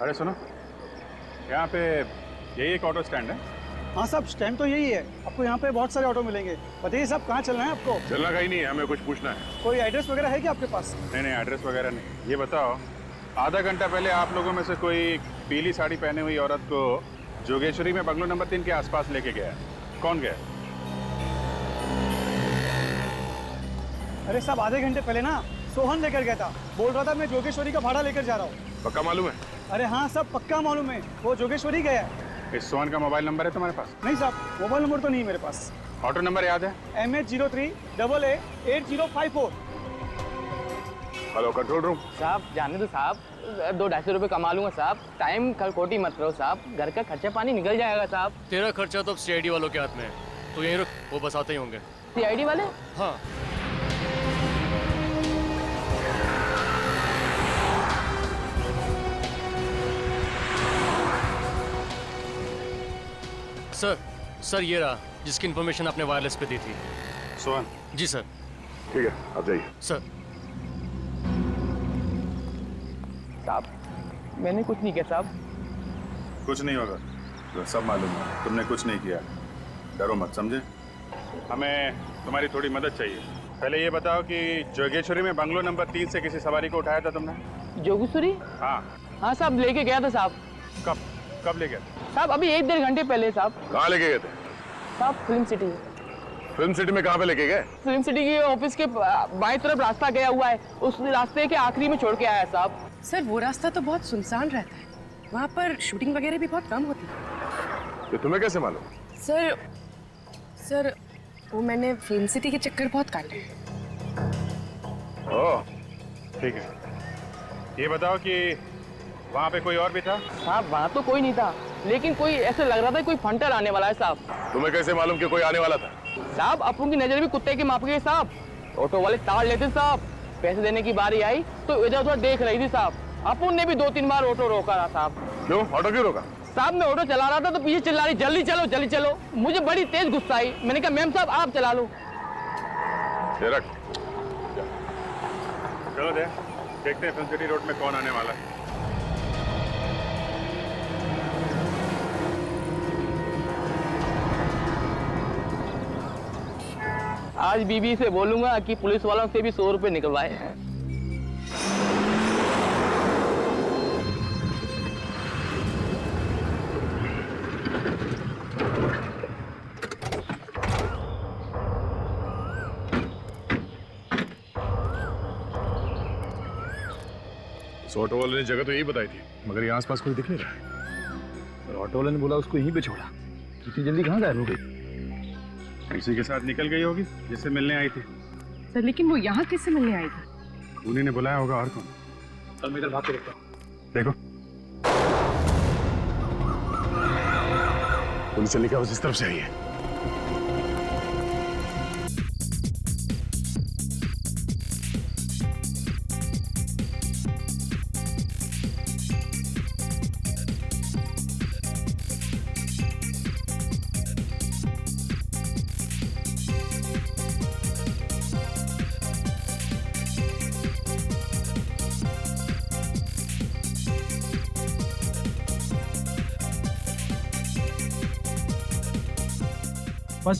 अरे सुनो, यहाँ पे यही एक ऑटो स्टैंड है। हाँ साहब, स्टैंड तो यही है। आपको यहाँ पे बहुत सारे ऑटो मिलेंगे। बताइए साहब, कहाँ चलना है आपको? चलना कहीं नहीं है, हमें कुछ पूछना है। कोई एड्रेस वगैरह है क्या आपके पास? नहीं नहीं, एड्रेस वगैरह नहीं। ये बताओ, आधा घंटा पहले आप लोगों में से कोई पीली साड़ी पहने हुई औरत को जोगेश्वरी में बंगलो नंबर 3 के आसपास लेके गया है। कौन गया? अरे साहब, आधे घंटे पहले ना सोहन लेकर गया था। बोल रहा था मैं जोगेश्वरी का भाड़ा लेकर जा रहा हूँ। पक्का मालूम है? अरे हाँ साहब, पक्का मालूम है। वो जोगेश्वरी गया है। इस सोहन का मोबाइल नंबर है तुम्हारे पास? नहीं साहब, मोबाइल नंबर तो नहीं मेरे पास। ऑटो नंबर याद है? MH03AA8054। Hello, control room. साहब जाने दो साहब, 200-250 रुपये कमा लूंगा साहब। टाइम कल खोटी मत रहो साहब, घर का खर्चा पानी निकल जाएगा साहब। तेरा खर्चा तो अब CID वालों के हाथ में है, तो यहीं रुक, वो बस आते ही होंगे। CID वाले? हाँ। सर ये रहा जिसकी इन्फॉर्मेशन आपने वायरलेस पे दी थी। सोहन? जी सर। ठीक है, आप जाइए। सर साहब मैंने कुछ नहीं किया साहब। कुछ नहीं होगा, तो सब मालूम है तुमने कुछ नहीं किया। डरो मत, समझे? हमें तुम्हारी थोड़ी मदद चाहिए। पहले ये बताओ कि जोगेश्वरी में बंगलो नंबर 3 से किसी सवारी को उठाया था तुमने? जोगेश्वरी? हाँ। हाँ साहब, लेके गया था साहब। कब ले गया? साहब अभी 1-1.5 घंटे पहले साहब। कहाँ लेके गए थे? साहब फिल्म सिटी। फिल्म सिटी में कहाँ पे लेके गए? फिल्म सिटी के ऑफिस के बाएं तरफ रास्ता गया हुआ है, उस रास्ते के आखिरी में छोड़ के आया साहब। सर वो रास्ता तो बहुत सुनसान रहता है, वहाँ पर शूटिंग वगैरह भी बहुत कम होती है। तो तुम्हें कैसे मालूम? सर वो मैंने फिल्म सिटी के चक्कर बहुत काटे हैं। ओह, ठीक है। ये बताओ कि वहाँ पे कोई और भी था? साहब वहाँ तो कोई नहीं था, लेकिन कोई ऐसे लग रहा था कोई फंटर आने वाला है साहब। तुम्हें कैसे मालूम कि कोई आने वाला था? साहब अपन की नजर भी कुत्ते की माप गई साहब। ऑटो वाले ताड़ लेते साहब, पैसे देने की बारी आई तो इधर उधर देख रही थी साहब। अपन ने भी 2-3 बार ऑटो रोका रहा साहब। क्यों? ऑटो क्यों रोका? साहब मैं ऑटो चला रहा था तो पीछे चिल्ला रही जल्दी चलो जल्दी चलो। मुझे बड़ी तेज गुस्सा आई, मैंने कहा मैम साहब आप चला लो। ये रख। चलो देखते हैं फिल्म सिटी रोड में कौन आने वाला है। आज बीबी से बोलूंगा कि पुलिस वालों से भी 100 रुपए निकलवाए। ऑटो वाले ने जगह तो यही बताई थी, मगर यहाँ आसपास कोई दिख नहीं रहा। और ऑटो वाले ने बोला उसको यहीं पे छोड़ा। इतनी जल्दी कहाँ गायब हो गई? किसी के साथ निकल गई होगी जिससे मिलने आई थी। सर लेकिन वो यहाँ किससे मिलने आई थी? उन्हीं ने बुलाया होगा, और कौन? चल मैं इधर भाग के देखता हूँ। देखो, पुलिस लिखा उस तरफ से आई है।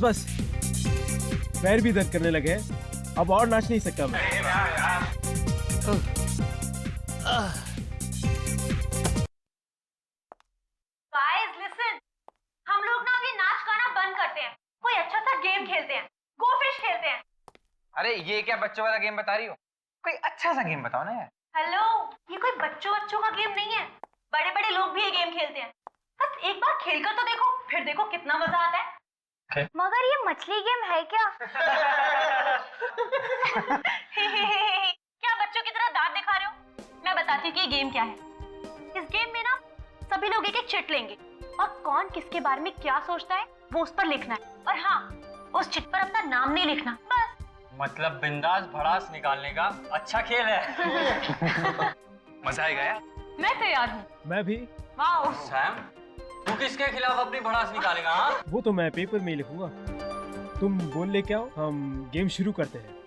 बस पैर भी दर्द करने लगे हैं, अब और नाच नहीं सकता मैं। Guys, listen. हम लोग ना अभी नाच गाना बंद करते हैं, कोई अच्छा सा गेम खेलते हैं, गो फिश खेलते हैं। अरे ये क्या बच्चों वाला गेम बता रही हो? कोई अच्छा सा गेम बताओ ना यार। हेलो, ये कोई बच्चों का गेम नहीं है, बड़े बड़े लोग भी ये गेम खेलते हैं। बस एक बार खेल कर तो देखो, फिर देखो कितना मजा आता है। मगर ये मछली गेम है क्या? क्या बच्चों की तरह दांत दिखा रहे हो? मैं बताती हूँ कि ये गेम क्या है। इस गेम में ना सभी लोग एक एक चिट लेंगे और कौन किसके बारे में क्या सोचता है वो उस पर लिखना है। और हाँ, उस चिट पर अपना नाम नहीं लिखना, बस। मतलब बिंदास भड़ास निकालने का अच्छा खेल है। मजा आएगा यार। मैं तैयार हूँ। मैं भी। वाओ सैम, तू किसके खिलाफ अपनी भड़ास निकालेगा? हाँ, वो तो मैं पेपर में ही लिखूंगा। तुम बोल ले क्या हो, हम गेम शुरू करते हैं।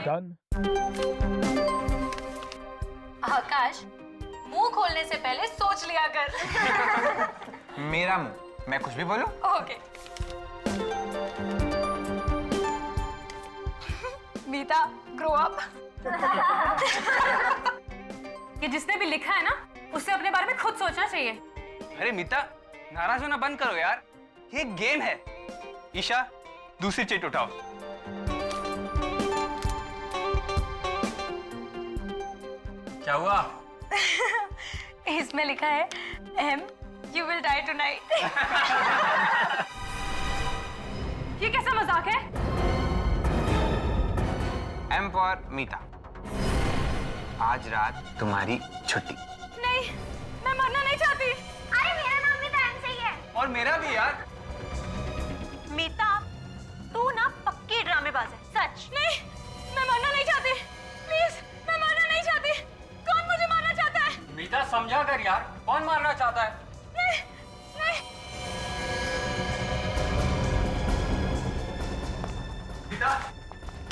डन। आकाश, मुंह खोलने से पहले सोच लिया कर। मेरा मुंह, मैं कुछ भी बोलूं? ओके। मीता, ग्रो अप। ये जिसने भी लिखा है ना, उससे अपने बारे में खुद सोचना चाहिए। अरे मीता, नाराज होना बंद करो यार, ये एक गेम है। ईशा, दूसरी चिट उठाओ। क्या हुआ? इसमें लिखा है M, you will die tonight. ये कैसा मजाक है? एम फॉर मीता, आज रात तुम्हारी छुट्टी। नहीं, मैं मरना नहीं चाहती। अरे मेरा नाम भी तो एम से ही है। और मेरा भी यार। मीता, तू ना पक्की ड्रामेबाज है, सच। नहीं, मैं मरना नहीं चाहती। प्लीज, मैं मरना नहीं चाहती। कौन मुझे मारना चाहता है? मीता समझा कर यार, कौन मारना चाहता है? नहीं, नहीं। मीता,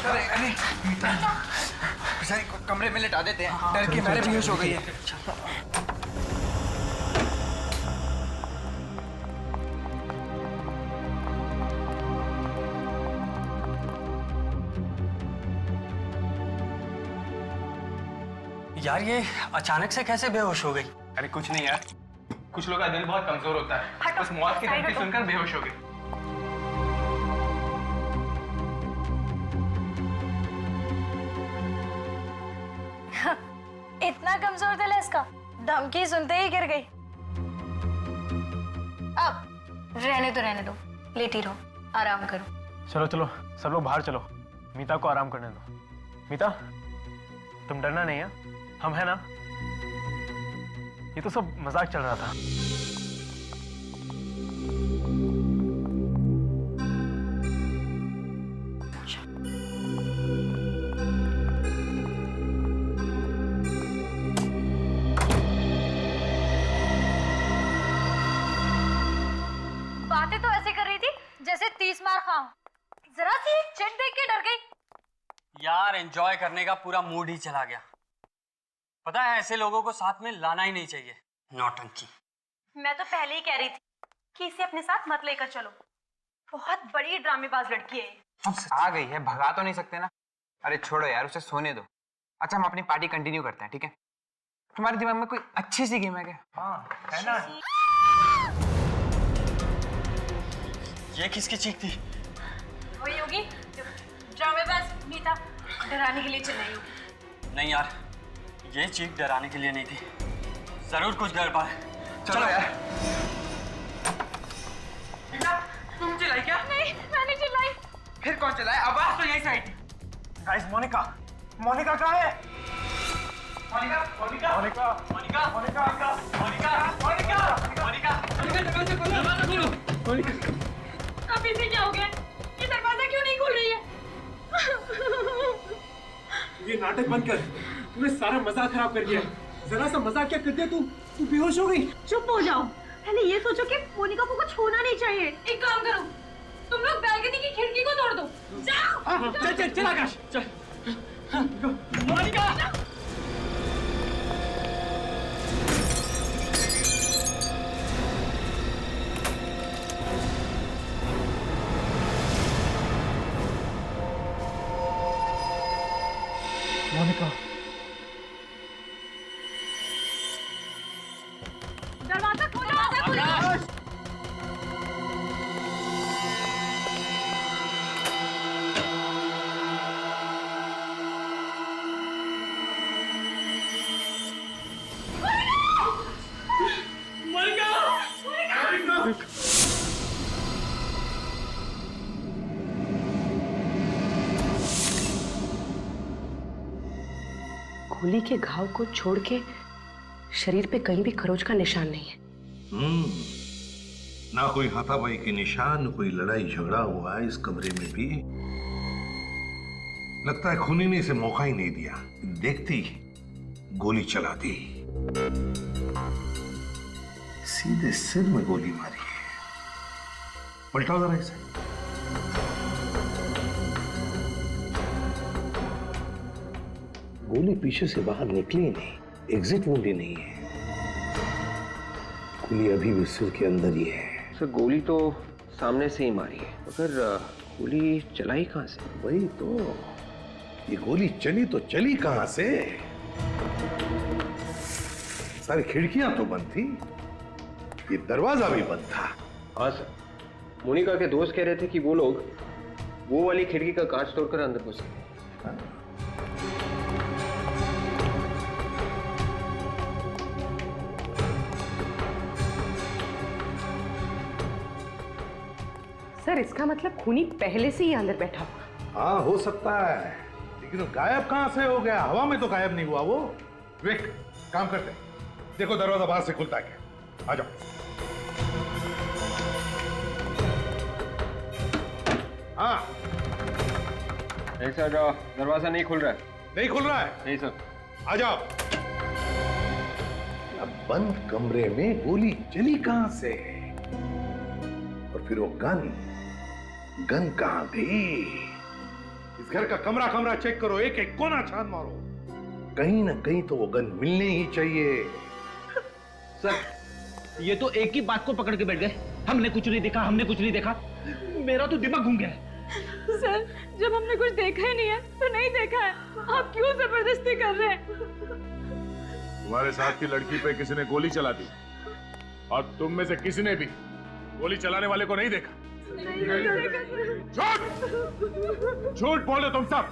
अरे अरे मीता, बेचारी को कमरे में लेटा देते हैं, डर के मारे बेहोश हो गई है। यार ये अचानक से कैसे बेहोश हो गई? अरे कुछ नहीं यार, कुछ लोगों का दिल बहुत कमजोर होता है, बस मौत की धमकी सुनकर बेहोश हो गई। इतना कमजोर दिल है इसका, धमकी सुनते ही गिर गई। अब रहने दो, लेटी रहो, आराम करो। चलो चलो, सब लोग बाहर चलो, मीता को आराम करने दो। मीता, तुम डरना नहीं है, हम है ना? ये तो सब मजाक चल रहा था। बातें तो ऐसे कर रही थी जैसे 30 मार खाऊं। जरा सी चिट देख के डर गई। यार एंजॉय करने का पूरा मूड ही चला गया। पता है ऐसे लोगों को साथ में लाना ही नहीं चाहिए, नौटंकी। मैं तो पहले ही कह रही थी कि इसे अपने साथ मत लेकर चलो, बहुत बड़ी ड्रामेबाज लड़की है ये। आ गई है, भगा तो नहीं सकते ना। अरे छोड़ो यार, उसे सोने दो। अच्छा, हम अपनी पार्टी कंटिन्यू करते हैं, ठीक है? तुम्हारे दिमाग में कोई अच्छी सी गेम है क्या? हाँ, है ना? ये किसकी चीख थी? वही होगी, ड्रामेबाज मीता डराने के लिए चिल्लाई होगी। नहीं यार, ये चीख डराने के लिए नहीं थी, जरूर कुछ गड़बड़ है। चलो यार। तुम चिल्लाई क्या? नहीं, मैंने चिल्लाई। फिर कौन चला है? आवाज तो यही से आई थी। गाइस, मोनिका कहाँ है? मोनिका दरवाजा खोलो। अब इसे क्या हो गया? ये दरवाजा क्यों नहीं खुल रही है? ये नाटक बंद कर, तूने सारा मजाक खराब कर दिया। जरा सा मजाक क्या करते तू बेहोश हो गई। चुप हो जाओ, पहले ये सोचो कि मोनिका को कुछ होना नहीं चाहिए। एक काम करो, तुम लोग बैल्कनी की खिड़की को तोड़ दो। जाओ। चल आकाश, चल। मोनिका! मोनिका, दरवाजा खोलो। गोली के घाव को छोड़ के शरीर पे कहीं भी खरोच का निशान नहीं है। ना कोई हाथापाई के निशान, कोई लड़ाई झगड़ा हुआ है इस कमरे में भी। लगता है खूनी ने इसे मौका ही नहीं दिया, देखती गोली चला दी। सीधे सिर में गोली मारी है। पलटाओ जरा इसे। गोली पीछे से बाहर निकली नहीं, एग्जिट वुंड ही नहीं है। गोली अभी भी सिर के अंदर ही है। सर गोली तो सामने से ही मारी है, मगर गोली चलाई कहाँ से? वही तो, ये गोली चली तो चली कहां से? सारी खिड़कियां तो बंद थी, ये दरवाजा भी बंद था। हाँ सर, मोनिका के दोस्त कह रहे थे कि वो लोग वो वाली खिड़की का कांच तोड़कर अंदर घुसे। सर इसका मतलब खूनी पहले से ही अंदर बैठा हुआ। हाँ हो सकता है, लेकिन वो गायब कहां से हो गया? हवा में तो गायब नहीं हुआ वो। विक, काम करते हैं, देखो दरवाजा बाहर से खुलता है क्या। आ जाओ। हाँ नहीं सर, दरवाजा नहीं खुल रहा है। नहीं खुल रहा है? नहीं सर। आ जाओ। अब बंद कमरे में गोली चली कहां से? और फिर वो गन कहां गई? इस घर का कमरा कमरा चेक करो, एक एक कोना छान मारो, कहीं ना कहीं तो वो गन मिलनी ही चाहिए। सर ये तो एक ही बात को पकड़ के बैठ गए, हमने कुछ नहीं देखा, हमने कुछ नहीं देखा। मेरा तो दिमाग घूम गया है। सर जब हमने कुछ देखा ही नहीं है तो नहीं देखा है, आप क्यों जबरदस्ती कर रहे हैं? तुम्हारे साथ की लड़की पे किसी ने गोली चला दी और तुम में से किसी ने भी गोली चलाने वाले को नहीं देखा। झूठ झूठ बोलो तुम सब,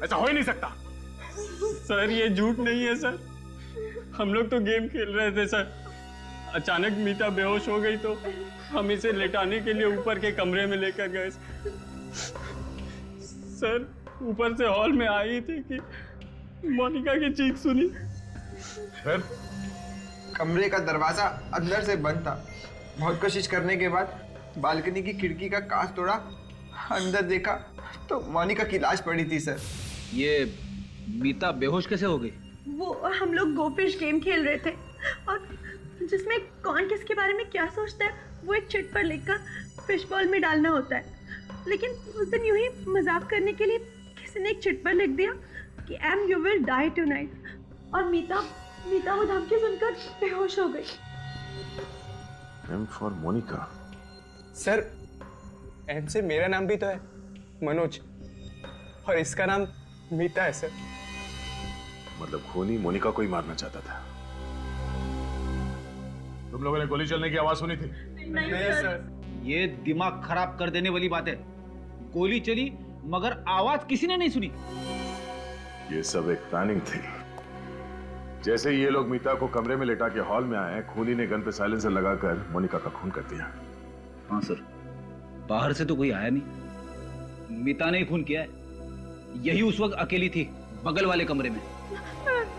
ऐसा हो ही नहीं सकता। सर ये झूठ नहीं है सर, हम लोग तो गेम खेल रहे थे सर। अचानक मीता बेहोश हो गई तो हम इसे लेटाने के लिए ऊपर के कमरे में लेकर गए। सर ऊपर से हॉल में आई थी कि मोनिका की चीख सुनी। फिर कमरे का दरवाजा अंदर से बंद था। बहुत कोशिश करने के बाद बालकनी की खिड़की का कांच तोड़ा, अंदर देखा तो मोनिका की लाश पड़ी थी सर। ये मीता बेहोश कैसे हो गई? वो हम लोग गोफिश गेम खेल रहे थे और जिसमें कौन किसके बारे में क्या सोचता है वो एक चिट पर लिखकर फिश बॉल में डालना होता है। लेकिन उस दिन यूं ही मजाक करने के लिए किसी ने एक चिट पर लिख दिया कि M you will die tonight, और मीता वो धमकी सुनकर बेहोश हो गई। M for Monica. Sir M से मेरा नाम भी तो है, मनोज, और इसका नाम मीता है सर। मतलब खूनी मोनिका को ही मारना चाहता था। तुम लोगों ने गोली चलने की आवाज सुनी थी? नहीं सर। ये दिमाग खराब कर देने वाली बात है। गोली चली मगर आवाज किसी ने नहीं सुनी। ये सब एक प्लानिंग थी। जैसे ही ये लोग मीता को कमरे में लेटा के हॉल में आए, खूनी ने गन पे साइलेंसर लगाकर मोनिका का खून कर दिया। हाँ सर, बाहर से तो कोई आया नहीं, मीता ने ही खून किया है। यही उस वक्त अकेली थी बगल वाले कमरे में।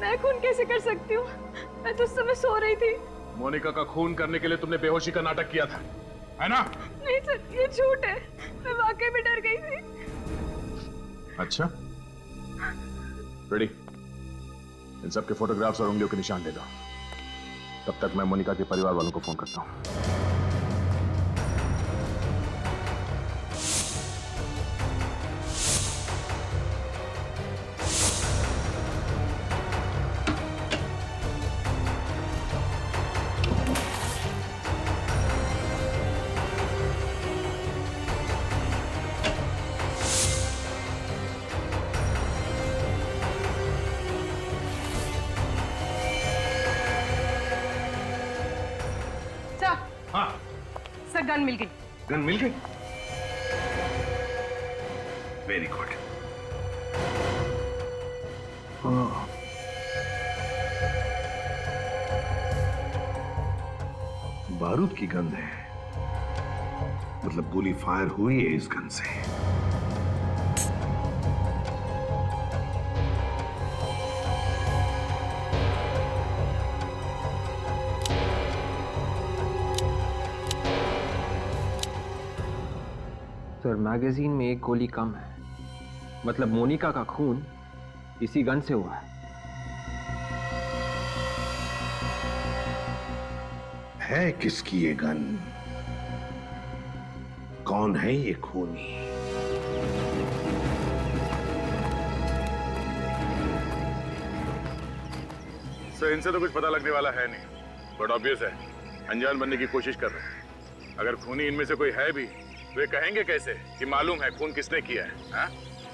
मैं खून कैसे कर सकती हूँ? मैं तो उस समय सो रही थी। मोनिका का खून करने के लिए तुमने बेहोशी का नाटक किया था, है ना? नहीं सर, ये झूठ है। मैं वाकई में डर गई थी। अच्छा, रेडी? इन सब के फोटोग्राफ्स और उंगलियों के निशान ले लो। तब तक मैं मोनिका के परिवार वालों को फोन करता हूँ। सर गन मिल गई। गन मिल गई? Very good. बारूद की गंध है, मतलब गोली फायर हुई है इस गन से। सर मैगजीन में एक गोली कम है, मतलब मोनिका का खून इसी गन से हुआ है किसकी ये गन? कौन है ये खूनी? सर इनसे तो कुछ पता लगने वाला है नहीं, बट ऑब्वियस है अनजान बनने की कोशिश कर रहे हैं। अगर खूनी इनमें से कोई है भी तो ये कहेंगे कैसे कि मालूम है खून किसने किया है? हाँ?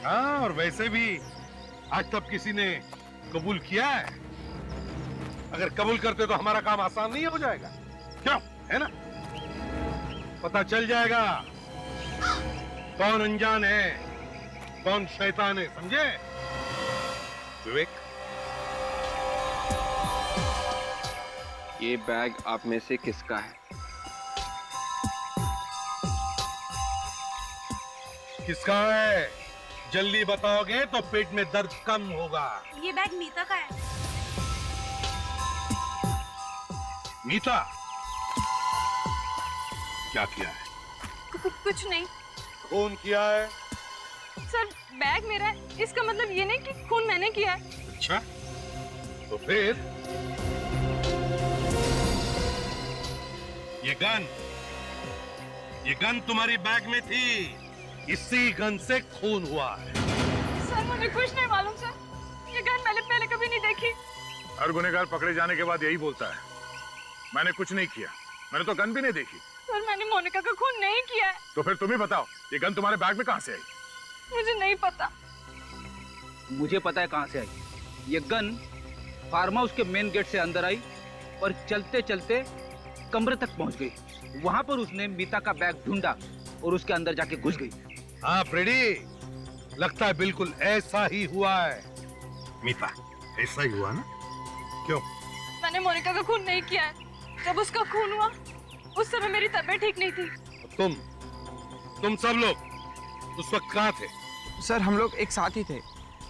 हाँ, और वैसे भी आज तक किसी ने कबूल किया है? अगर कबूल करते तो हमारा काम आसान नहीं हो जाएगा, क्यों? है ना? पता चल जाएगा कौन अनजान है, कौन शैतान है, समझे? विवेक, ये बैग आप में से किसका है? किसका है? जल्दी बताओगे तो पेट में दर्द कम होगा। ये बैग मीता का है। मीता, क्या किया है? कुछ नहीं खून किया है? सर, बैग मेरा है, इसका मतलब ये नहीं कि खून मैंने किया है। अच्छा, तो फिर ये गन तुम्हारी बैग में थी, इसी गन से खून हुआ है। सर मुझे कुछ नहीं मालूम सर, ये गन मैंने पहले कभी नहीं देखी। हर गुनहगार पकड़े जाने के बाद यही बोलता है, मैंने कुछ नहीं किया, मैंने तो गन भी नहीं देखी। सर मैंने मोनिका का खून नहीं किया है। तो फिर तुम ही बताओ, ये गन तुम्हारे बैग में कहां से आई? मुझे नहीं पता। मुझे पता है कहां से आई। ये गन फार्म हाउस के मेन गेट से अंदर आई और चलते चलते कमरे तक पहुंच गई। वहां पर उसने मीता का बैग ढूंढा और उसके अंदर जाके घुस गई। हाँ फ्रेडी, लगता है बिल्कुल ऐसा ही हुआ है। मीता, ऐसा ही हुआ ना? क्यों? मैंने मोनिका का खून नहीं किया है। जब उसका खून हुआ उस समय मेरी तबीयत ठीक नहीं थी। तुम सब लोग उस वक्त कहाँ थे? सर हम लोग एक साथ ही थे।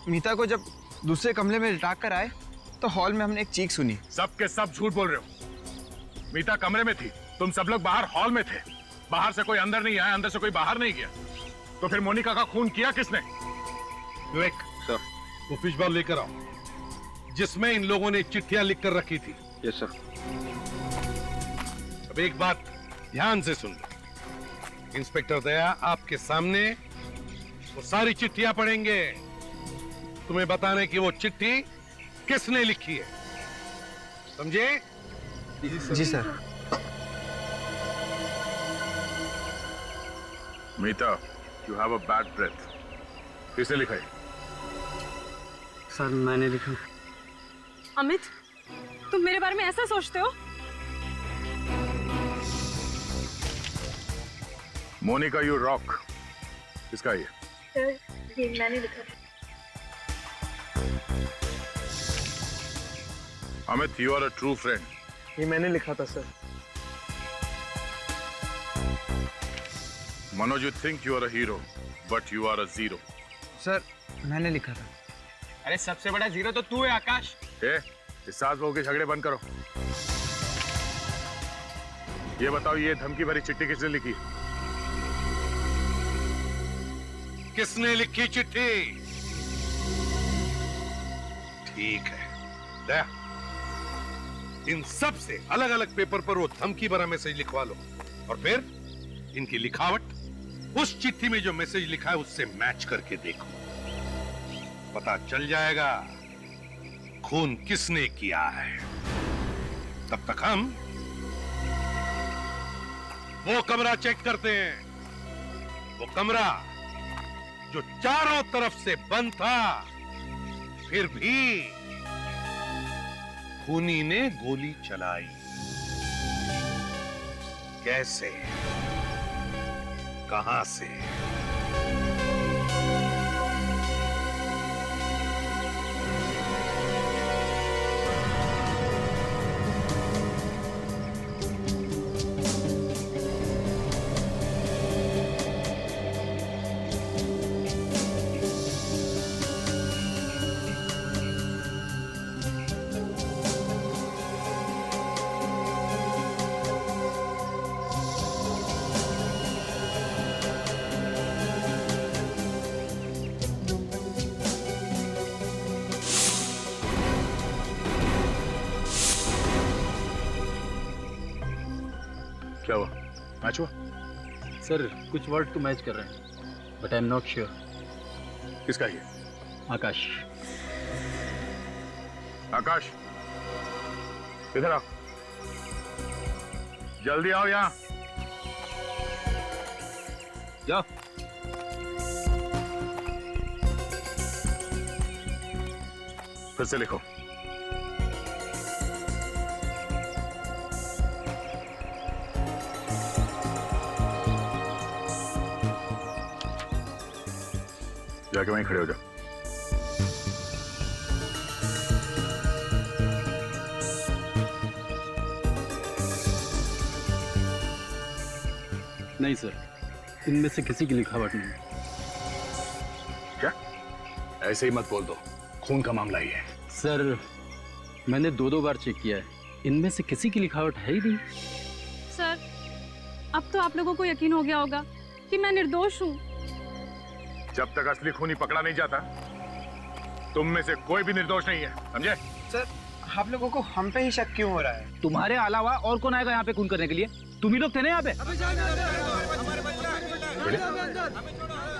मीता को जब दूसरे कमरे में लिटा कर आए तो हॉल में हमने एक चीख सुनी। सब के सब झूठ बोल रहे हो। मीता कमरे में थी, तुम सब लोग बाहर हॉल में थे। बाहर से कोई अंदर नहीं आया, अंदर से कोई बाहर नहीं गया। तो फिर मोनिका का खून किया किसने? विवेक सर। वो फिश बॉल लेकर आओ जिसमें इन लोगों ने चिट्ठियां लिख कर रखी थी। Yes sir. अब एक बात ध्यान से सुन लो। इंस्पेक्टर दया आपके सामने वो सारी चिट्ठियां पढ़ेंगे, तुम्हें बताने की वो चिट्ठी किसने लिखी है, समझे? जी sir. Meeta, you have a bad breath. किसने लिखा है? सर मैंने लिखा। अमित, तुम मेरे बारे में ऐसा सोचते हो? Monica you rock. किसका ये? सर ये मैंने लिखा। Amit, you are a true friend. ये मैंने लिखा था sir. Manoj, you think you are a hero, but you are a zero. Sir मैंने लिखा था। अरे सबसे बड़ा जीरो तो तू है आकाश। इस सास बहू के झगड़े बंद करो। ये बताओ, ये धमकी भरी चिट्ठी किसने लिखी? किसने लिखी चिट्ठी? ठीक है दया, इन सब से अलग अलग पेपर पर वो धमकी भरा मैसेज लिखवा लो और फिर इनकी लिखावट उस चिट्ठी में जो मैसेज लिखा है उससे मैच करके देखो। पता चल जाएगा खून किसने किया है। तब तक हम वो कमरा चेक करते हैं, वो कमरा जो चारों तरफ से बंद था, फिर भी खूनी ने गोली चलाई। कैसे, कहां से? क्या हुआ? मैच हुआ? सर कुछ वर्ड तो मैच कर रहे हैं, but I am not sure. किसका ये? आकाश। आकाश, इधर आओ, जल्दी आओ यहाँ। जाओ। फिर से लिखो। जाके वहीं खड़े हो जाओ। नहीं सर, इनमें से किसी की लिखावट नहीं। क्या? ऐसे ही मत बोल दो, खून का मामला ही है। सर, मैंने दो बार चेक किया है, इनमें से किसी की लिखावट है ही नहीं। सर, अब तो आप लोगों को यकीन हो गया होगा कि मैं निर्दोष हूँ। जब तक असली खूनी पकड़ा नहीं जाता, तुम में से कोई भी निर्दोष नहीं है, समझे? सर, आप लोगों को हम पे ही शक क्यों हो रहा है? तुम्हारे अलावा और कौन आएगा यहाँ पे खून करने के लिए? तुम ही लोग थे ना यहाँ पे।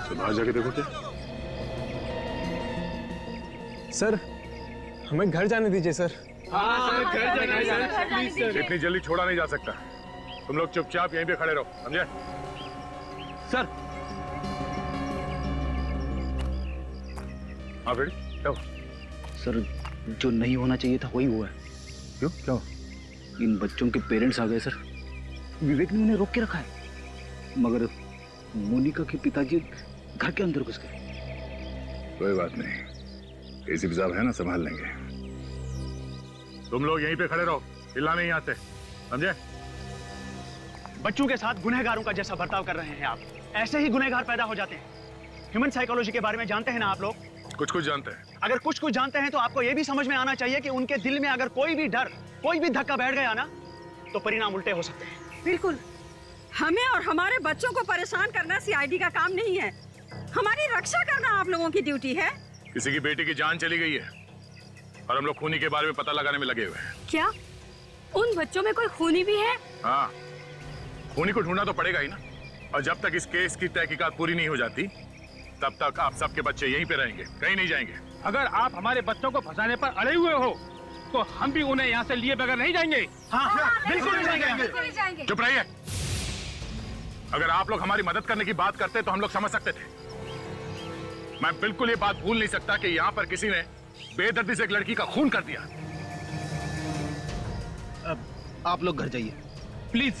तो बाहर जाके देखो क्या। सर, हमें घर जाने दीजिए सर। इतनी जल्दी छोड़ा नहीं जा सकता। तुम लोग चुपचाप यहीं पे खड़े रहो, समझे? सर। हाँ बेटी, क्या? सर, जो नहीं होना चाहिए था वही हुआ है। क्यों? क्या? इन बच्चों के पेरेंट्स आ गए सर। विवेक ने उन्हें रोक के रखा है, मगर मोनिका के पिताजी घर के अंदर घुस गए। कोई बात नहीं, एसीपी साहब है ना, संभाल लेंगे। तुम लोग यहीं पे खड़े रहो, हिलना नहीं आते, समझे? बच्चों के साथ गुनहगारों का जैसा बर्ताव कर रहे हैं आप, ऐसे ही गुनहगार पैदा हो जाते हैं। ह्यूमन साइकोलॉजी के बारे में जानते हैं ना आप लोग? कुछ जानते हैं। अगर कुछ जानते हैं तो आपको यह भी समझ में आना चाहिए कि उनके दिल में अगर कोई भी डर, कोई भी धक्का बैठ गया ना, तो परिणाम उल्टे हो सकते हैं। बिल्कुल, हमें और हमारे बच्चों को परेशान करना सीआईडी का काम नहीं है। हमारी रक्षा करना आप लोगों की ड्यूटी है। किसी की बेटी की जान चली गई है और हम लोग खूनी के बारे में पता लगाने में लगे हुए हैं। क्या उन बच्चों में कोई खूनी भी है? हाँ, खूनी को ढूंढना तो पड़ेगा ही ना। और जब तक इस केस की तहकीकात पूरी नहीं हो जाती, तब तक आप सबके बच्चे यहीं पे रहेंगे, कहीं नहीं जाएंगे। अगर आप हमारे बच्चों को फंसाने पर अड़े हुए हो, तो हम भी उन्हें यहाँ से लिए बगैर नहीं जाएंगे। हाँ, बिल्कुल नहीं जाएंगे। चुप रहिए। अगर आप लोग हमारी मदद करने की बात करते तो हम लोग समझ सकते थे। मैं बिल्कुल ये बात भूल नहीं सकता कि यहाँ पर किसी ने बेदर्दी से एक लड़की का खून कर दिया। आप लोग घर जाइए, प्लीज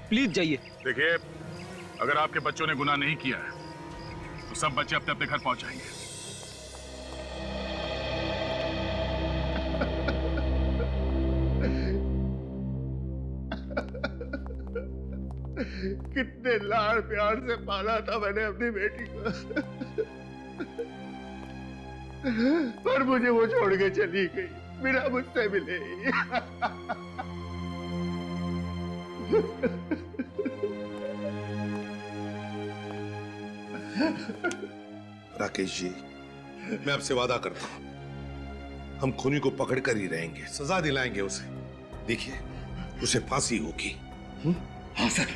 प्लीज जाइए। देखिए, अगर आपके बच्चों ने गुनाह नहीं किया है तो सब बच्चे अपने अपने घर पहुंच जाएंगे। कितने लाड़ प्यार से पाला था मैंने अपनी बेटी को, पर मुझे वो छोड़ के चली गई, बिना मुझसे मिले। राकेश जी, मैं आपसे वादा करता हूं, हम खूनी को पकड़ कर ही रहेंगे, सजा दिलाएंगे उसे। देखिए, उसे फांसी होगी। हाँ सर,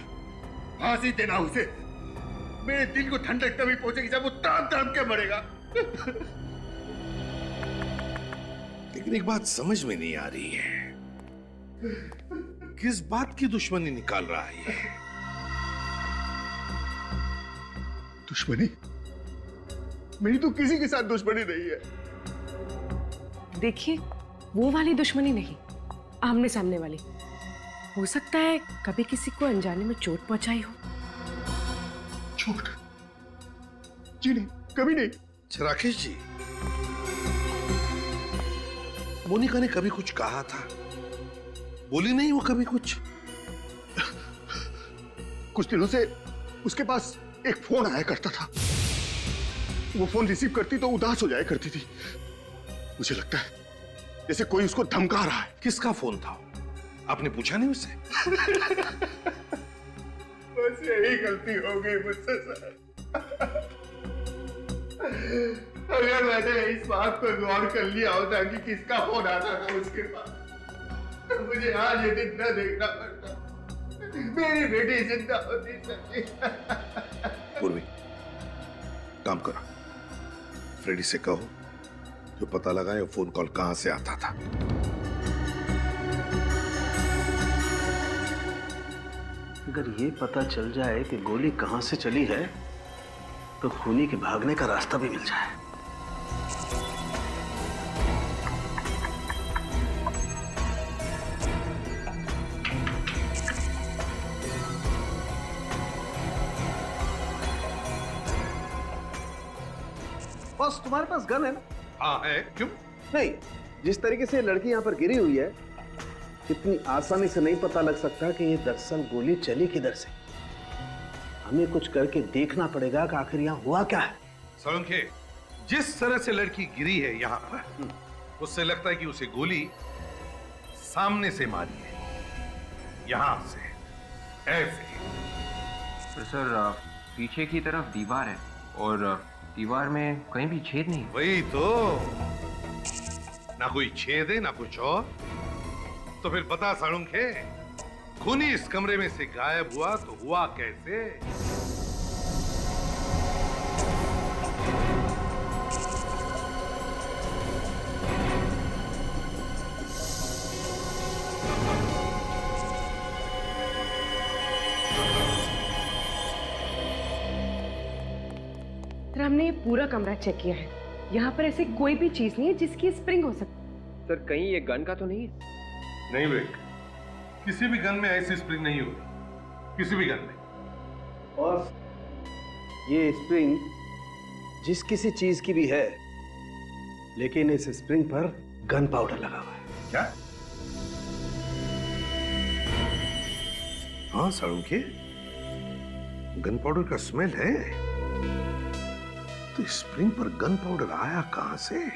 फांसी देना उसे। मेरे दिल को ठंडक तभी पहुंचेगी जब वो ताम ताम के मरेगा। लेकिन एक बात समझ में नहीं आ रही है, किस बात की दुश्मनी निकाल रहा है ये? दुश्मनी? मेरी तो किसी के साथ दुश्मनी नहीं है। देखिए, वो वाली दुश्मनी नहीं, आमने सामने वाली। हो सकता है कभी किसी को अनजाने में चोट पहुंचाई हो। चोट? जी नहीं, कभी नहीं। राकेश जी, मोनिका ने कभी कुछ कहा था? बोली नहीं वो कभी कुछ? कुछ दिनों से उसके पास एक फोन आया करता था। वो फोन रिसीव करती तो उदास हो जाया करती थी। मुझे लगता है जैसे कोई उसको धमका रहा है। किसका फोन था? आपने पूछा नहीं उससे? बस यही गलती हो गई मुझसे सर। अगर मैंने इस बात पर गौर कर लिया होता कि किसका फोन आता था उसके पास, तो मुझे आज ये दिन न देखना पड़ता। मेरी बेटी जिंदा होती सर। पूर्वी, काम करो, फ्रेडी से कहो जो पता लगाए फोन कॉल कहां से आता था। अगर ये पता चल जाए कि गोली कहां से चली है तो खूनी के भागने का रास्ता भी मिल जाए। बस तुम्हारे पास गन है ना? हाँ है, क्यों? नहीं, जिस तरीके से लड़की यहाँ पर गिरी हुई है, इतनी आसानी से नहीं पता लग सकता कि ये दरअसल गोली चली किधर से। हमें कुछ करके देखना पड़ेगा कि आखिर यहाँ हुआ क्या है। सोलंके, जिस तरह से लड़की गिरी है यहाँ पर, उससे लगता है कि उसे गोली सामने से मारी है, यहाँ से, ऐसे। तो सर पीछे की तरफ दीवार है और दीवार में कहीं भी छेद नहीं। वही तो, ना कोई छेद है ना कुछ और। तो फिर बता साळुंखे, खूनी इस कमरे में से गायब हुआ तो हुआ कैसे? सर हमने ये पूरा कमरा चेक किया है, यहाँ पर ऐसी कोई भी चीज नहीं है जिसकी स्प्रिंग हो सकती। सर कहीं ये गन का तो नहीं है? नहीं विवेक, किसी भी गन में ऐसी स्प्रिंग नहीं होगी, किसी भी गन में। और ये स्प्रिंग जिस किसी चीज की भी है, लेकिन इस स्प्रिंग पर गन पाउडर लगा हुआ है। क्या? हाँ साळुंखे, गन पाउडर का स्मेल है। तो स्प्रिंग पर गन पाउडर आया कहां से?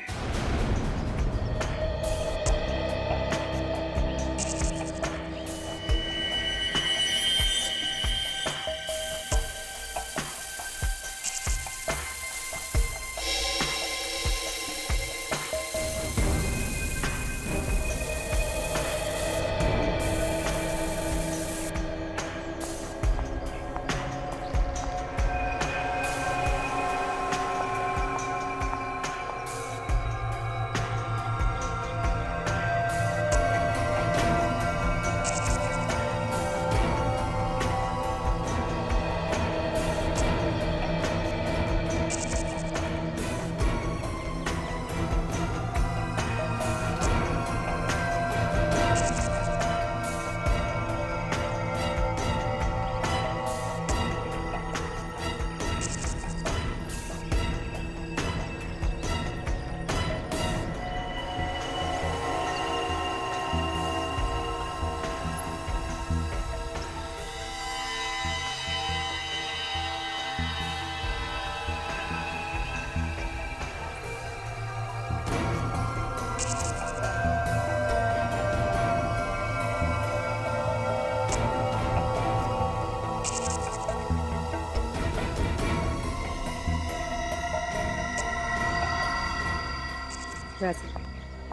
वैसे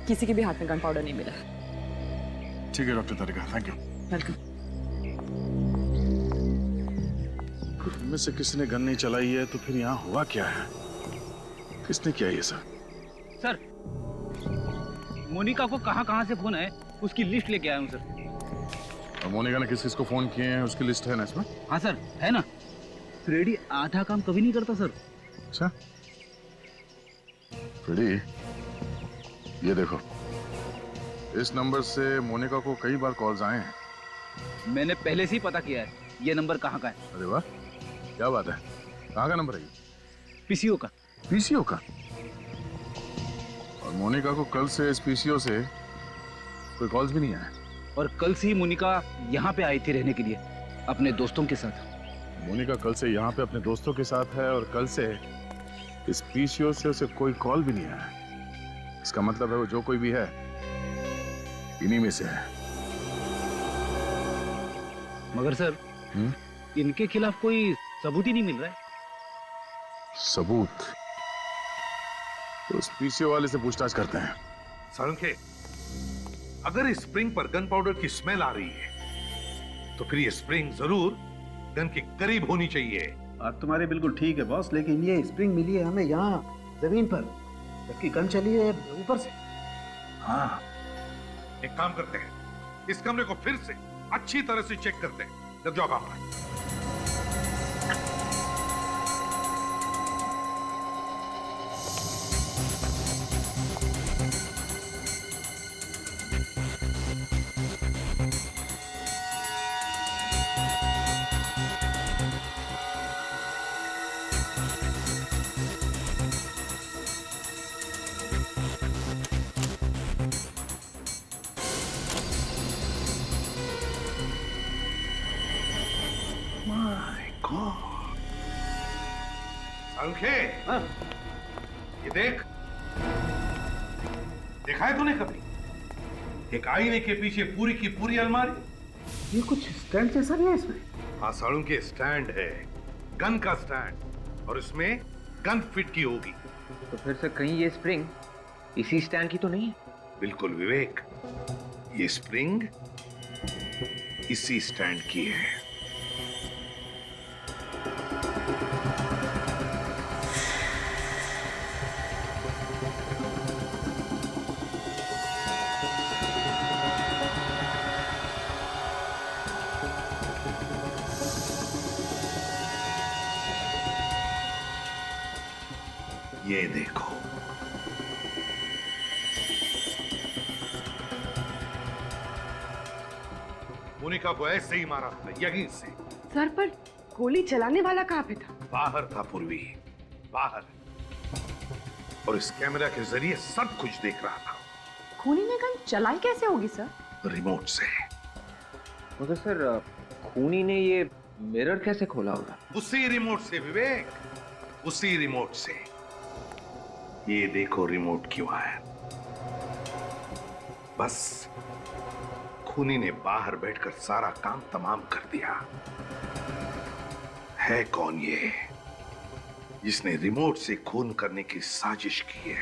किसी के भी हाथ में गन पाउडर नहीं मिला। ठीक है doctor Tarika, thank you. Welcome. इनमें से किसी ने गन नहीं चलाई है तो फिर यहाँ हुआ क्या है? किसने किया ये सब? सर मोनिका को कहाँ से फोन है उसकी लिस्ट लेके आया हूँ सर। और मोनिका ने किस किस को फोन किए हैं उसकी लिस्ट है ना इसमें? हाँ सर है ना। फ्रेडी आधा काम कभी नहीं करता सर। अच्छा फ्रेडी, ये देखो, इस नंबर से मोनिका को कई बार कॉल्स आए हैं। मैंने पहले से ही पता किया है ये नंबर कहाँ का है। अरे वाह, क्या बात है। कहाँ का नंबर है ये? पीसीओ का। पीसीओ का? और मोनिका को कल से इस पीसीओ से कोई कॉल्स भी नहीं आया। और कल से ही मोनिका यहाँ पे आई थी रहने के लिए अपने दोस्तों के साथ। मोनिका कल से यहाँ पे अपने दोस्तों के साथ है और कल से इस पीसीओ से उसे कोई कॉल भी नहीं आया। इसका मतलब है वो जो कोई भी है इन्हीं में से है। मगर सर इनके खिलाफ कोई सबूत ही नहीं मिल रहा है। सबूत? तो उस पीसीओ वाले से पूछताछ करते हैं। साळुंखे, अगर इस स्प्रिंग पर गन पाउडर की स्मेल आ रही है तो फिर ये स्प्रिंग जरूर गन के करीब होनी चाहिए। बात तुम्हारी बिल्कुल ठीक है बॉस, लेकिन ये स्प्रिंग मिली है हमें यहाँ जमीन पर, जबकि गन चली है ऊपर से। हाँ, एक काम करते हैं, इस कमरे को फिर से अच्छी तरह से चेक करते हैं लग जाओ काम पर। अंखे, ये देख, देखा है तूने कभी एक आईने के पीछे पूरी की पूरी अलमारी? ये कुछ स्टैंड जैसा नहीं है इसमें? हाँ साड़ू के स्टैंड है, गन का स्टैंड, और इसमें गन फिट की होगी। तो फिर से कहीं ये स्प्रिंग इसी स्टैंड की तो नहीं है? बिल्कुल विवेक, ये स्प्रिंग इसी स्टैंड की है। ये देखो, मोनिका को ऐसे ही मारा था, यहीं से। सर पर गोली चलाने वाला कहाँ पे था? बाहर था पूर्वी, बाहर, और इस कैमरा के जरिए सब कुछ देख रहा था। खूनी ने गन चलाई कैसे होगी सर? रिमोट से। मगर सर, खूनी ने ये मिरर कैसे खोला होगा? उसी रिमोट से विवेक, उसी रिमोट से। ये देखो रिमोट की वायर। बस खूनी ने बाहर बैठकर सारा काम तमाम कर दिया। है कौन ये जिसने रिमोट से खून करने की साजिश की है?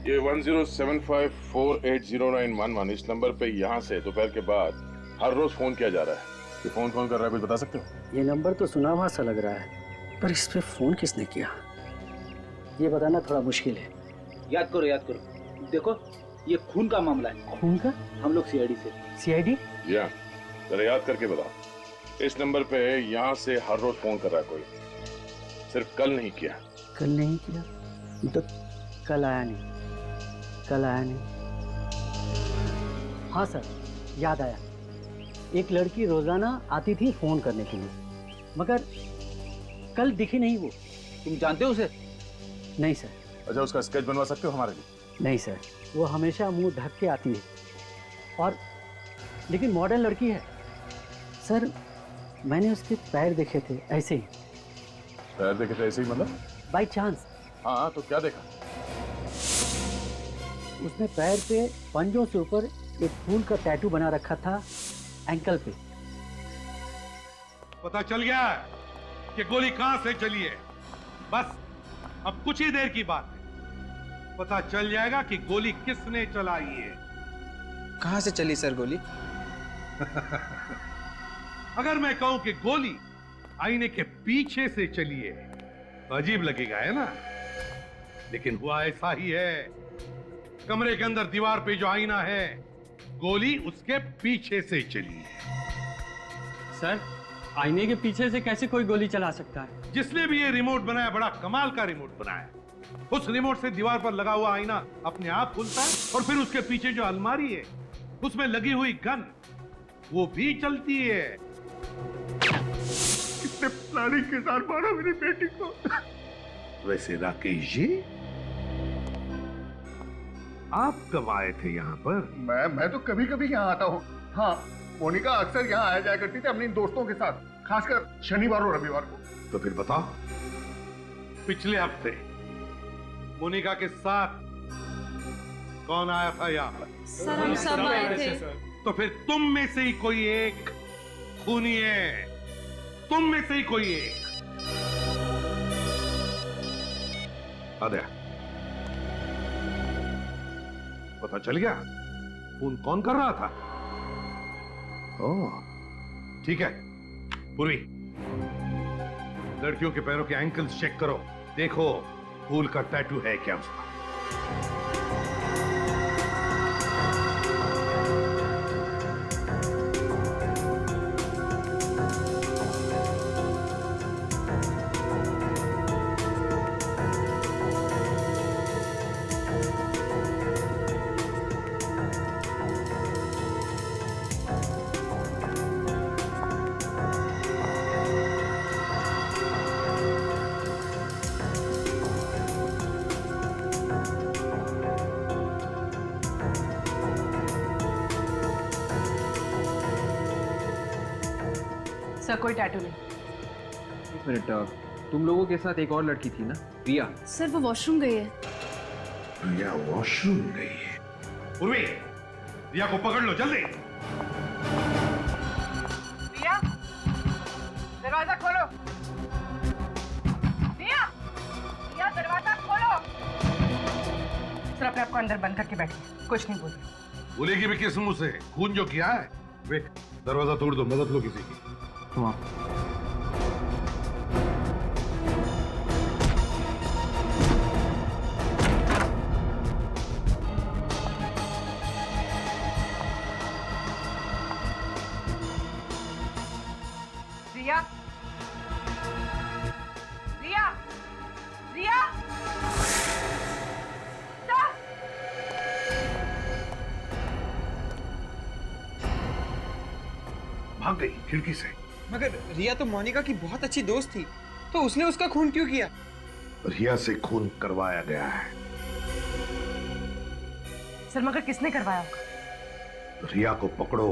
ये 1075480911 इस नंबर पे यहाँ से दोपहर के बाद हर रोज फोन किया जा रहा है। ये फोन कौन कर रहा है, कुछ बता सकते हो? ये नंबर तो सुना हुआ सा लग रहा है, पर इस पे फोन किसने किया ये बताना थोड़ा मुश्किल है। याद करो, याद करो। देखो, ये खून का मामला है। खून का? हम लोग सीआईडी से। सीआईडी? या जरा याद करके बताओ। इस नंबर पे यहाँ से हर रोज फोन कर रहा है कोई, सिर्फ कल नहीं किया। कल नहीं किया तो कल आया नहीं, कल आया नहीं। हाँ सर, याद आया। एक लड़की रोजाना आती थी फोन करने के लिए, मगर कल दिखी नहीं वो। तुम जानते हो उसे? नहीं सर। अच्छा, उसका स्केच बनवा सकते हो हमारे लिए? नहीं सर, वो हमेशा मुंह ढक के आती है, और लेकिन मॉडर्न लड़की है सर। मैंने उसके पैर देखे थे ऐसे ही। पैर देखे थे ऐसे ही मतलब? By chance. हाँ, तो क्या देखा? उसने पैर पे पंजों से ऊपर एक फूल का टैटू बना रखा था एंकल पे। पता चल गया कि गोली कहां से चली है। बस अब कुछ ही देर की बात है, पता चल जाएगा कि गोली किसने चलाई है। कहां से चली सर गोली? अगर मैं कहूं कि गोली आईने के पीछे से चली है तो अजीब लगेगा, है ना? लेकिन हुआ ऐसा ही है। कमरे के अंदर दीवार पे जो आईना है, गोली उसके पीछे से चली है। सर, आईने के पीछे से कैसे कोई गोली चला सकता है? जिसने भी ये रिमोट बनाया, बड़ा कमाल का रिमोट बनाया। उस रिमोट से दीवार पर लगा हुआ आईना अपने आप खुलता है, और फिर उसके पीछे जो अलमारी है उसमें लगी हुई गन वो भी चलती है। कितने प्लानिंग के साथ मारा मेरी बेटी को। वैसे राकेश जी, आप कब आए थे यहाँ पर? मैं तो कभी कभी यहाँ आता हूँ। हाँ, मोनिका अक्सर यहाँ आया जाया करती थी अपने दोस्तों के साथ, खासकर शनिवार और रविवार को। तो फिर बताओ, पिछले हफ्ते मोनिका के साथ कौन आया था यहाँ पर? सर, हम सब आए थे। तो फिर तुम में से ही कोई एक खूनी है, तुम में से ही कोई एक। अरे, पता चल गया फोन कौन कर रहा था? ओह, ठीक है। पूर्वी, लड़कियों के पैरों के एंकल्स चेक करो, देखो फूल का टैटू है क्या उसका। सर कोई टैटू नहीं। एक मिनट, तुम लोगों के साथ एक और लड़की थी ना, रिया? सर वो वॉशरूम गई है। रिया वॉशरूम गई है। उर्वी, रिया को पकड़ लो जल्दी। रिया, दरवाजा खोलो। रिया, रिया दरवाजा खोलो। सर अपने आप को अंदर बंद करके बैठिए, कुछ नहीं बोलिए। बोलेगी भी किस मुंह से? खून जो किया है। वे दरवाजा तोड़ दो, मदद लो किसी की। रिया, रिया, रिया, भाग गई खिड़की से। मगर रिया तो मोनिका की बहुत अच्छी दोस्त थी, तो उसने उसका खून क्यों किया? रिया से खून करवाया गया है। सर मगर किसने करवाया होगा? रिया को पकड़ो,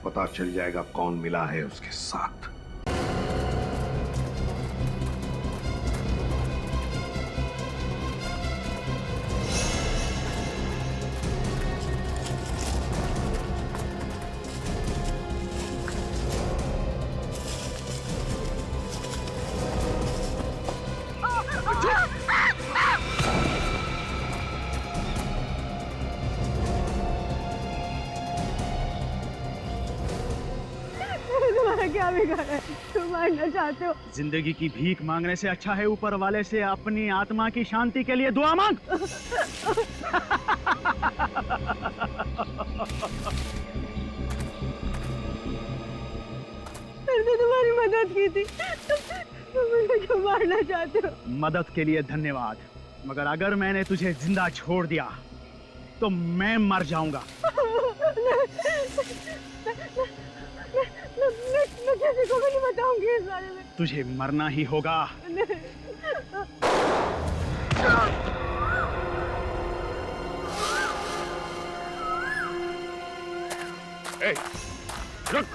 पता चल जाएगा कौन मिला है उसके साथ। क्या बिगाड़ा है? तुम मारना चाहते हो? जिंदगी की भीख मांगने से अच्छा है ऊपर वाले से अपनी आत्मा की शांति के लिए दुआ मांग। मैंने तुम्हारी मदद की थी, तुम मुझे क्यों मारना चाहते हो? मदद के लिए धन्यवाद, मगर अगर मैंने तुझे जिंदा छोड़ दिया तो मैं मर जाऊंगा। मैं किसी को भी नहीं बताऊंगी इस बारे में। तुझे मरना ही होगा। ए, रुक।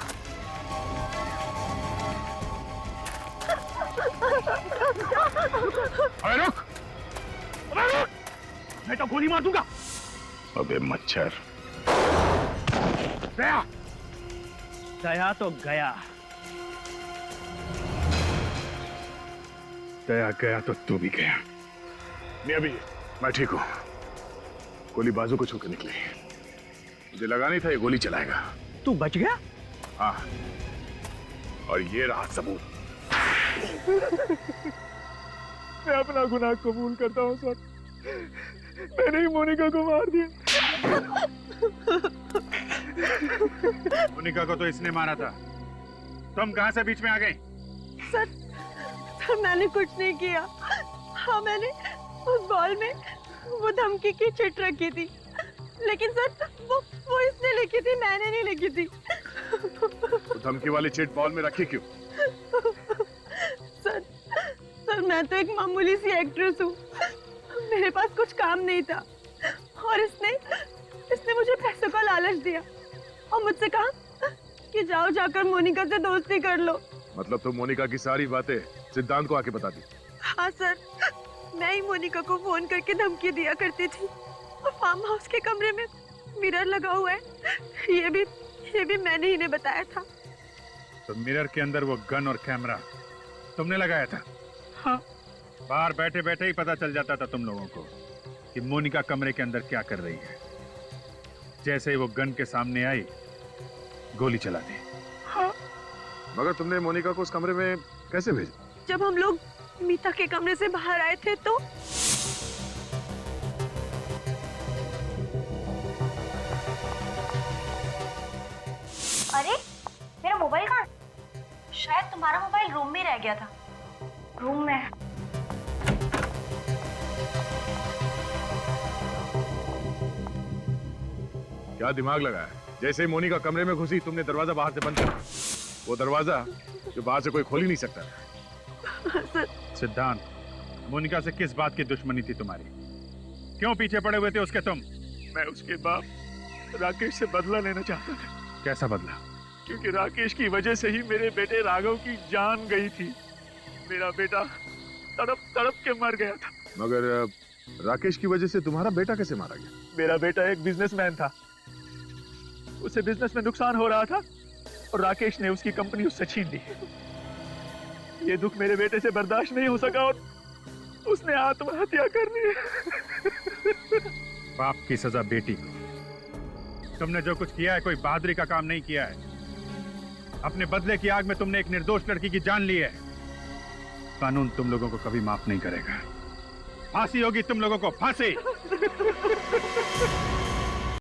अरे रुक, अरे रुक, मैं तो गोली मार दूंगा। अबे मच्छर। गया गया तो गया, दया गया तो तू भी गया। नहीं अभी मैं ठीक हूं, गोली बाजू को छू के निकली, मुझे लगा नहीं था ये गोली चलाएगा। तू बच गया? हाँ, और ये रहा सबूत। मैं अपना गुनाह कबूल करता हूँ सर, मैंने ही मोनिका को मार दिया। मोनिका को तो इसने मारा था, तुम कहां से बीच में आ गई? सर मैंने कुछ नहीं किया। हाँ मैंने उस बॉल में वो धमकी की चिट रखी थी, लेकिन सर वो इसने लिखी थी, मैंने नहीं लिखी थी। तो धमकी वाली चिट बॉल में रखी क्यों? सर मैं तो एक मामूली सी एक्ट्रेस हूँ, मेरे पास कुछ काम नहीं था और इसने मुझे पैसों का लालच दिया और मुझसे कहा कि जाओ जाकर मोनिका से दोस्ती कर लो। मतलब तुम मोनिका की सारी बातें सिद्धांत को आके बता दी? हाँ सर, मैं ही मोनिका को फोन करके धमकी दिया करती थी और फार्म हाउस के कमरे में मिरर लगा हुआ है, ये भी मैंने ही ने बताया था। तो मिरर के अंदर वो गन और कैमरा तुमने लगाया था? हाँ। बाहर बैठे बैठे ही पता चल जाता था तुम लोगों को कि मोनिका कमरे के अंदर क्या कर रही है। जैसे ही वो गन के सामने आई, गोली चला दी। हाँ। मगर तुमने मोनिका को उस कमरे में कैसे भेजा? जब हम लोग मीता के कमरे से बाहर आए थे तो अरे मेरा मोबाइल कहाँ? शायद तुम्हारा मोबाइल रूम में रह गया था। रूम में क्या दिमाग लगाया? जैसे ही मोनिका कमरे में घुसी तुमने दरवाजा बाहर से बंद कर दिया। वो दरवाजा जो बाहर से कोई खोल ही नहीं सकता। सिद्धांत, मोनिका से किस बात की दुश्मनी थी तुम्हारी? क्यों पीछे पड़े हुए थे उसके तुम? मैं उसके बाप राकेश से बदला लेना चाहता था। कैसा बदला? क्योंकि राकेश की वजह से ही मेरे बेटे राघव की जान गई थी। मेरा बेटा तड़प तड़प के मर गया था। मगर राकेश की वजह से तुम्हारा बेटा कैसे मारा गया? मेरा बेटा एक बिजनेसमैन था, उसे बिजनेस में नुकसान हो रहा था और राकेश ने उसकी कंपनी उससे छीन ली। ये दुख मेरे बेटे से बर्दाश्त नहीं हो सका और उसने आत्महत्या कर ली। बाप की सजा बेटी को। तुमने जो कुछ किया है कोई बहादुरी का काम नहीं किया है। अपने बदले की आग में तुमने एक निर्दोष लड़की की जान ली है। कानून तुम लोगों को कभी माफ नहीं करेगा। फांसी होगी तुम लोगों को, फांसी।